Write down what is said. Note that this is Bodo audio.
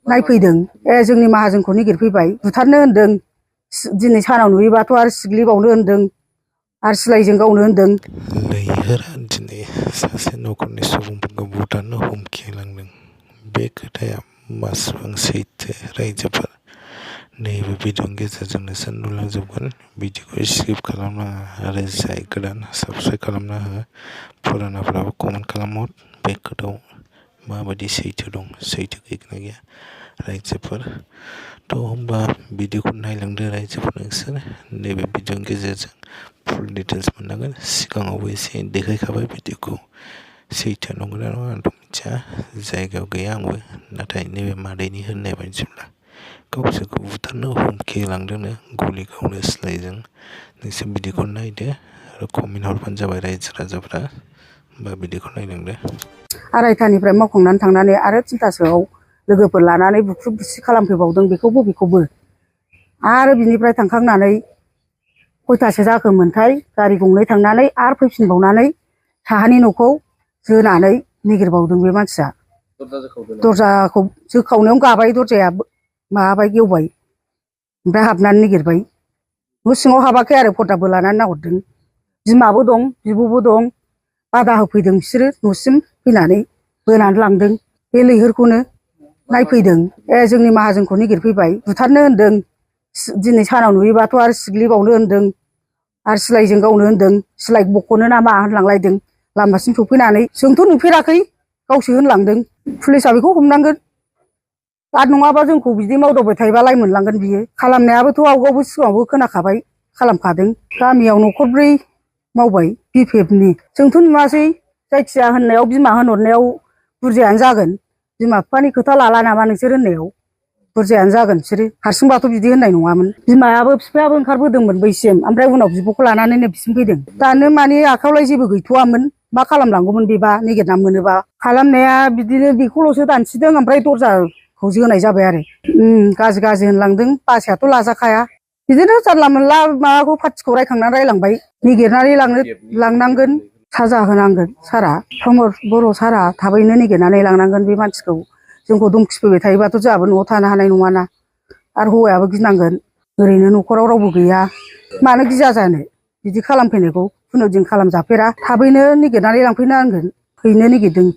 नायफैदों जोंनि माहाजोनखौ नागिरफैबाय बुथारनो होनदों दिनै सानाव नुयोबाथ' आरो सिग्लिबावनो होनदों आरो सिलाइजों गावनो होनदों। लैहोरा दिनै सासे न'खरनि सुबुंफोरखौ बुथारनो हुमखि बे खोथाया मासेबां सैथो रायजोफोर नैबे भिडिअनि गेजेरजोंनो नुलांजोबगोन। भिडिअखौ स्किप खालामनाङा आरो जाय गोदान साबस्क्राइब खालामना हो, फुरानाफ्राबो कमेन्ट खालामहर बे खोथायाव माबायदि सैथो दं, सैथो गैगोना गैया रायजोफोर। थ' होमबा भिडिअखौ नायलांदो रायजोफोर नोंसोर। नैबे भिडिअनि गेजेरजों फुल डिटेल्स मोननांगोन। सिगाङावबो एसे देखायखाबाय भिडिअखौ, सैथो नंगौना नङा आंथ' मिथिया, जायगायाव गैया आंबो। नाथाय नैबे मादैनि होननाय बायदिब्ला गावसोरखौ बुथारनो हुमखि होलांदोंनो गुलि गावनो सिलाइजों। नोंसोर भिडिअखौ नायदो आरो कमेन्ट हरबानो जाबाय रायजो राजाफ्रा। होमबा भिडिअखौ नायलांदो। 2:30निफ्राय मावखांनानै थांनानै आरो 3थासोआव लोगोफोर लानानै बुख्रुब बुसि खालामफैबावदों बेखौबो आरो बिनिफ्राय थांखांनानै खयथासो जाखोमोनथाय गारि गंनै थांनानै आरो फैफिनबावनानै साहानि न'खौ जोनानै नागिरबावदों बे मानसिया। दरजाखौ जोखावनायावनो गाबाय, दरजाया माबाबाय गेवबाय, ओमफ्राय हाबनानै नागिरबाय। न' सिङाव हाबाखै आरो पर्दाबो लानानै नाहरदों। बिमाबो दं बिब'बो दं। बादा होफैदों बिसोरो न'सिम फैनानै बोनानै लांदों। बे लैहोरखौनो नायफैदों जोंनि माहाजोनखौ नागिरफैबाय बुथारनो होनदों दिनै सानाव नुयोबाथ' आरो सिग्लिबावनो होनदों आरो सिलाइजों गावनो होनदों। सिलाइ बख'नो ना मा होनलांलायदों। लामासिम सफैनानै जोंथ' नुफेराखै गावसो होनलांदों। पुलिसा बेखौ हमनांगोन आरो नङाबा जोंखौ बिदि मावदावबाय थायोबा लाइ मोनलांगोन बियो। खालामनायाबोथ' आवगायावबो सिगाङावबो खोनाखाबाय खालामखादों। गामियाव न'खरब्रै मावबाय BPFनि। जोंथ' नुवासै, जायखिया होननायाव बिमा होनहरनायाव बुरजायानो जागोन। बिमा बिफानि खोथा लाला नामा नोंसोर होननायाव बुरजायानो जागोन बिसोरो। हारसिंबाथ' बिदि होननाय नङामोन। बिमायाबो बिफायाबो ओंखारबोदोंमोन बैसिम, ओमफ्राय उनाव बिब'खौ लानानै नैबेसिम फैदों। दानो माने आखायावलाय जेबो गैथ'वामोन, मा खालामलांगौमोन बेबा नागिरना मोनोबा। खालामनाया बिदिनो बेखौल'सो दानसिदों ओमफ्राय दरजाखौ जोनाय जाबाय आरो। गाज्रि होनलांदों, बासायाथ' लाजाखाया। बिदिनो जानला मोनला माबाखौ पार्टिखौ रायखांनानै रायलांबाय। नागिरनानै लांनांगोन, साजा होनांगोन सारआ। प्रमद बर' सारआ थाबैनो नागिरनानै लांनांगोन बे मानसिखौ। जोंखौ धमखिफैबाय थायोबाथ' जोंहाबो न'आव थानो हानाय नङाना। आरो हौवायाबो गिनांगोन, ओरैनो न'खराव रावबो गैया। मानो गिया जानो बिदि खालामफैनायखौ, खुनुदिन खालामजाफेरा। थाबैनो नागिरनानै लांफैनांगोन, हैनो नागिरदों।